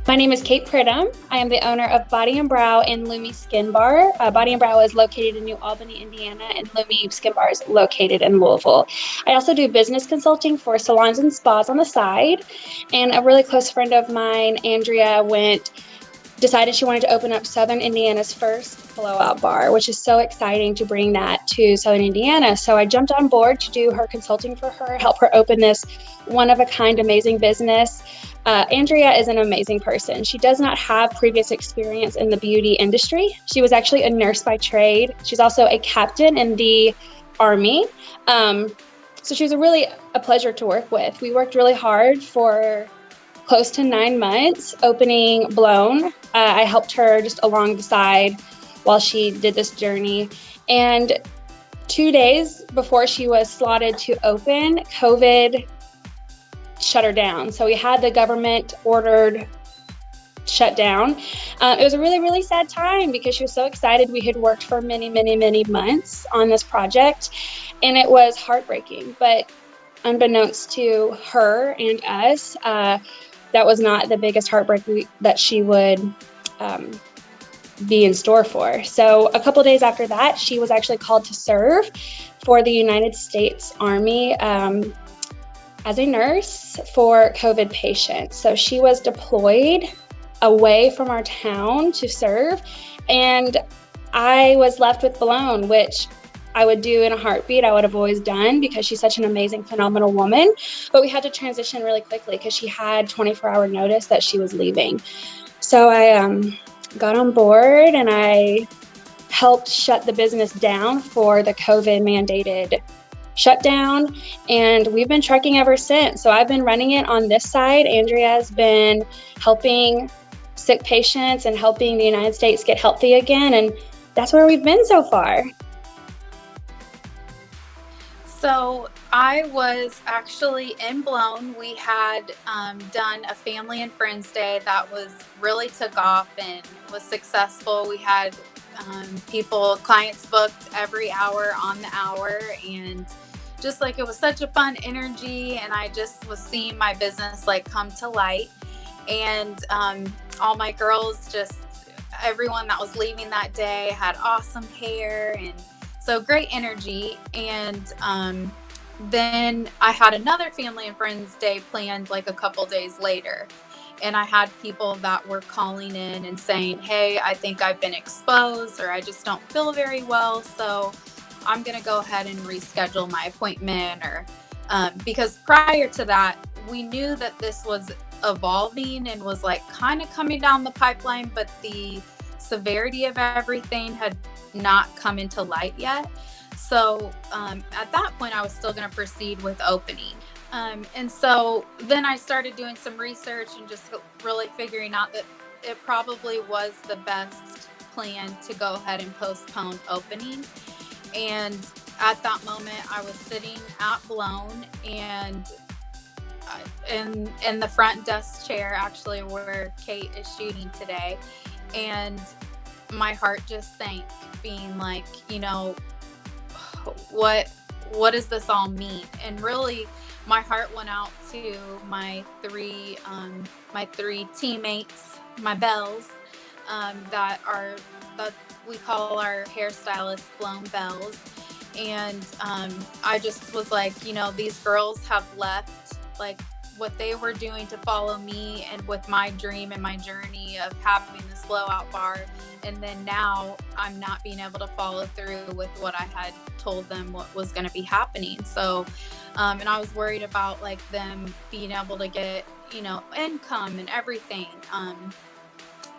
My name is Kate Pridham. I am the owner of Body and Brow and Lumi Skin Bar. Body and Brow is located in New Albany, Indiana, and Lumi Skin Bar is located in Louisville. I also do business consulting for salons and spas on the side. And a really close friend of mine, Andrea, decided she wanted to open up Southern Indiana's first blowout bar, which is so exciting to bring that to Southern Indiana. So I jumped on board to do her consulting for her, help her open this one-of-a-kind amazing business. Andrea is an amazing person. She does not have previous experience in the beauty industry. She was actually a nurse by trade. She's also a captain in the Army. So she was really a pleasure to work with. We worked really hard for close to 9 months opening Blown. I helped her just along the side while she did this journey. And 2 days before she was slotted to open, COVID shut her down. So we had the government ordered shut down. It was a really, really sad time because she was so excited. We had worked for many, many, many months on this project, and it was heartbreaking. But unbeknownst to her and us, that was not the biggest heartbreak that she would be in store for. So a couple days after that, she was actually called to serve for the United States Army as a nurse for COVID patients. So she was deployed away from our town to serve, and I was left with Blown, which I would do in a heartbeat. I would have always done because she's such an amazing, phenomenal woman. But we had to transition really quickly because she had 24-hour notice that she was leaving. So I got on board and I helped shut the business down for the COVID mandated shutdown, and we've been trucking ever since. So I've been running it on this side. Andrea has been helping sick patients and helping the United States get healthy again, and that's where we've been so far. So I was actually in Blown. We had done a family and friends day that really took off and was successful. We had clients booked every hour on the hour, and just like it was such a fun energy, and I just was seeing my business like come to light. And all my girls, just everyone that was leaving that day had awesome hair, and so great energy. And then I had another family and friends day planned like a couple days later. And I had people that were calling in and saying, hey, I think I've been exposed, or I just don't feel very well, so I'm going to go ahead and reschedule my appointment. Or because prior to that, we knew that this was evolving and was like kind of coming down the pipeline, but the severity of everything had not come into light yet. So at that point, I was still going to proceed with opening. And so then I started doing some research and just really figuring out that it probably was the best plan to go ahead and postpone opening. And at that moment, I was sitting at Blown and in the front desk chair, actually, where Kate is shooting today. And my heart just sank, being like, what does this all mean? And really, my heart went out to my three teammates, my belles, that we call our hairstylists Blown Bells. And I just was like, these girls have left like what they were doing to follow me and with my dream and my journey of having this blowout bar. And then now I'm not being able to follow through with what I had told them what was going to be happening. So, and I was worried about like them being able to get, income and everything.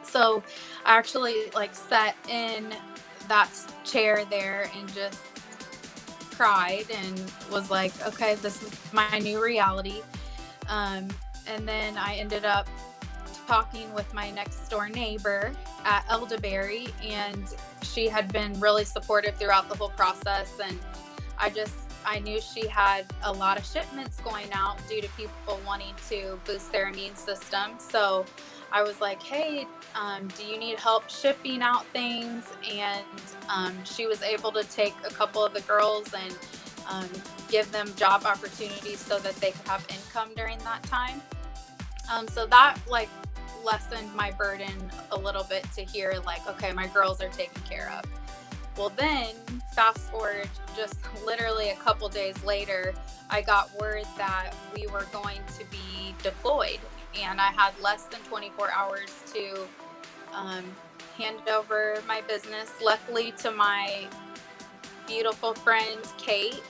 So I actually like sat in that chair there and just cried and was like, okay, this is my new reality. And then I ended up talking with my next door neighbor at Elderberry, and she had been really supportive throughout the whole process. And I knew she had a lot of shipments going out due to people wanting to boost their immune system. So I was like, hey, do you need help shipping out things? And she was able to take a couple of the girls and give them job opportunities so that they could have income during that time. So that like lessened my burden a little bit to hear like, okay, my girls are taken care of. Well, then fast forward just literally a couple days later, I got word that we were going to be deployed, and I had less than 24 hours to hand over my business. Luckily to my beautiful friend, Kate.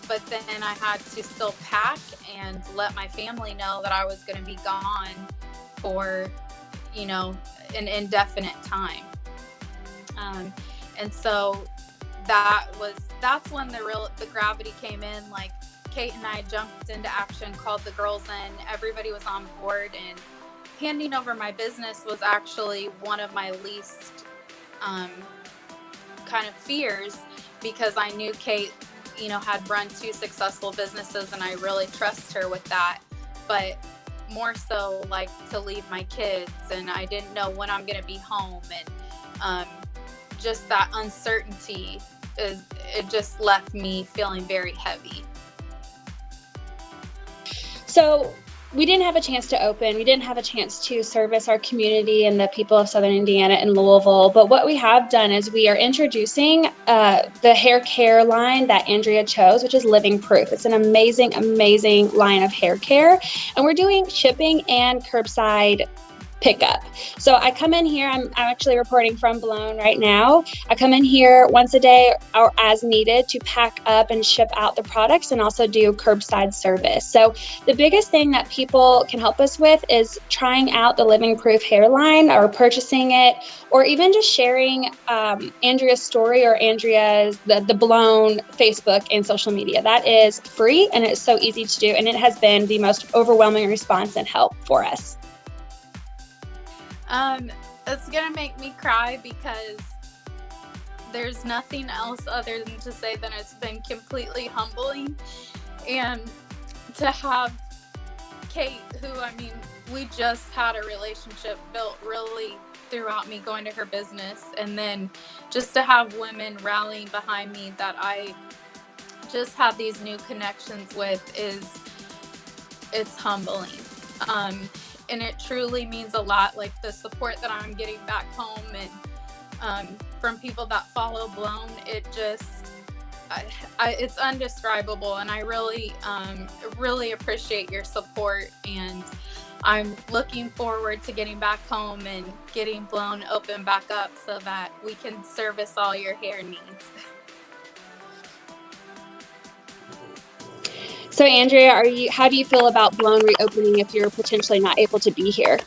But then I had to still pack and let my family know that I was going to be gone for, an indefinite time. And so that's when the gravity came in. Like, Kate and I jumped into action, called the girls in, everybody was on board, and handing over my business was actually one of my least kind of fears, because I knew Kate, had run 2 successful businesses, and I really trust her with that. But more so, like, to leave my kids, and I didn't know when I'm going to be home, and just that uncertainty it just left me feeling very heavy. So we didn't have a chance to open. We didn't have a chance to service our community and the people of Southern Indiana and Louisville. But what we have done is we are introducing the hair care line that Andria chose, which is Living Proof. It's an amazing, amazing line of hair care. And we're doing shipping and curbside pickup. So I come in here, I'm actually reporting from Blown right now. I come in here once a day or as needed to pack up and ship out the products, and also do curbside service. So the biggest thing that people can help us with is trying out the Living Proof hairline, or purchasing it, or even just sharing Andria's story or Andria's the Blown Facebook and social media. That is free, and it's so easy to do, and it has been the most overwhelming response and help for us. It's gonna make me cry, because there's nothing else other than to say that it's been completely humbling. And to have Kate, who, we just had a relationship built really throughout me going to her business, and then just to have women rallying behind me that I just have these new connections with, it's humbling. And it truly means a lot, like the support that I'm getting back home, and from people that follow Blown, it just, it's undescribable. And I really, really appreciate your support. And I'm looking forward to getting back home and getting Blown open back up so that we can service all your hair needs. So Andria, how do you feel about Blown reopening if you're potentially not able to be here?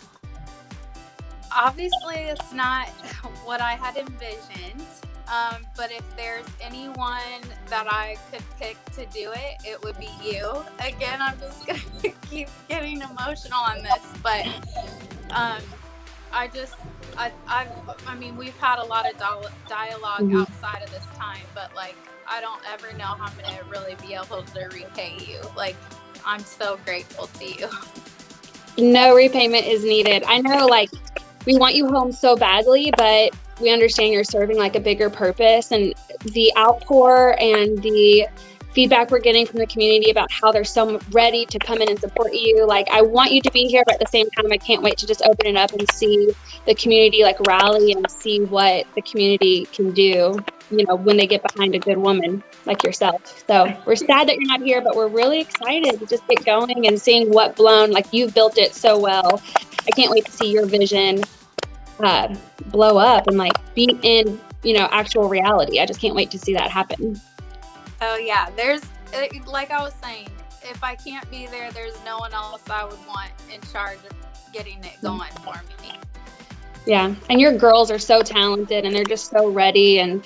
Obviously, it's not what I had envisioned, but if there's anyone that I could pick to do it, it would be you. Again, I'm just going to keep getting emotional on this, but we've had a lot of dialogue outside of this time, but like, I don't ever know how I'm going to really be able to repay you. Like, I'm so grateful to you. No repayment is needed. I know, like, we want you home so badly, but we understand you're serving like a bigger purpose, and the outpour and the feedback we're getting from the community about how they're so ready to come in and support you. Like, I want you to be here, but at the same time, I can't wait to just open it up and see the community like rally and see what the community can do, when they get behind a good woman like yourself. So we're sad that you're not here, but we're really excited to just get going and seeing what Blown, like, you've built it so well. I can't wait to see your vision blow up and like be in, actual reality. I just can't wait to see that happen. Oh yeah, like I was saying, if I can't be there, there's no one else I would want in charge of getting it going for me. Yeah, and your girls are so talented, and they're just so ready, and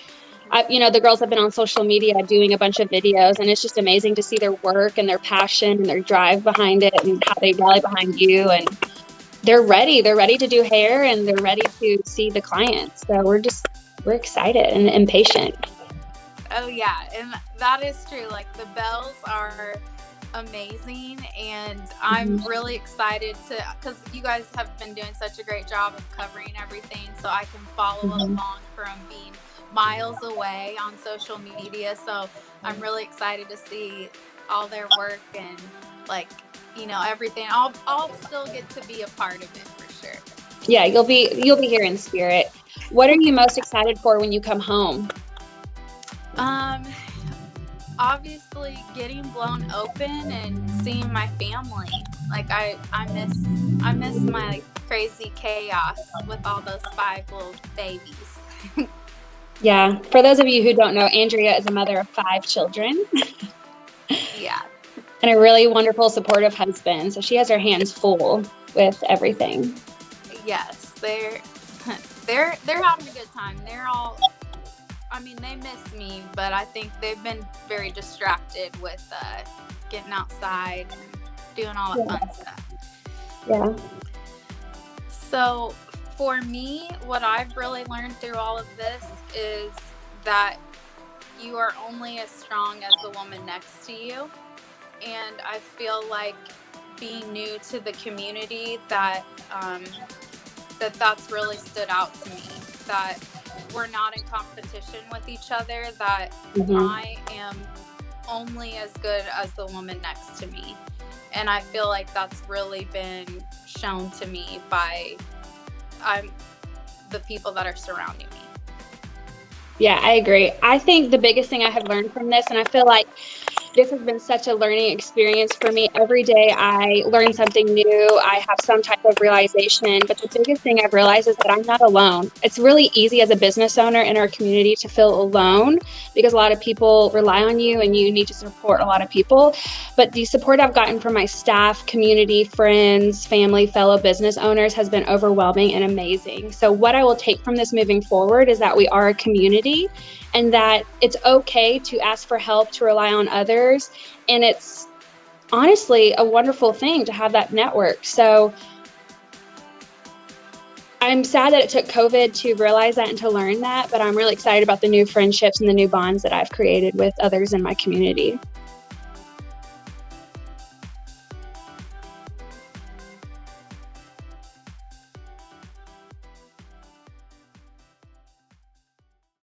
the girls have been on social media doing a bunch of videos, and it's just amazing to see their work and their passion and their drive behind it, and how they rally behind you. And they're ready to do hair, and they're ready to see the clients. So we're excited and impatient. Oh yeah, and that is true. Like, the bells are amazing, and I'm really excited because you guys have been doing such a great job of covering everything, so I can follow along from being miles away on social media. So I'm really excited to see all their work, and like, everything. I'll still get to be a part of it for sure. Yeah, you'll be here in spirit. What are you most excited for when you come home? Obviously getting blown open and seeing my family. Like I miss my crazy chaos with all those 5 little babies. Yeah, for those of you who don't know, Andria is a mother of 5 children. Yeah. And a really wonderful, supportive husband. So she has her hands full with everything. Yes, they're having a good time. They miss me, but I think they've been very distracted with getting outside and doing all that fun stuff. Yeah. So for me, what I've really learned through all of this is that you are only as strong as the woman next to you. And I feel like being new to the community that's really stood out to me, that we're not in competition with each other, that I am only as good as the woman next to me. And I feel like that's really been shown to me by the people that are surrounding me. Yeah, I agree. I think the biggest thing I have learned from this, and I feel like this has been such a learning experience for me. Every day I learn something new. I have some type of realization, but the biggest thing I've realized is that I'm not alone. It's really easy as a business owner in our community to feel alone because a lot of people rely on you and you need to support a lot of people. But the support I've gotten from my staff, community, friends, family, fellow business owners has been overwhelming and amazing. So what I will take from this moving forward is that we are a community and that it's okay to ask for help, to rely on others. And it's honestly a wonderful thing to have that network. So I'm sad that it took COVID to realize that and to learn that, but I'm really excited about the new friendships and the new bonds that I've created with others in my community.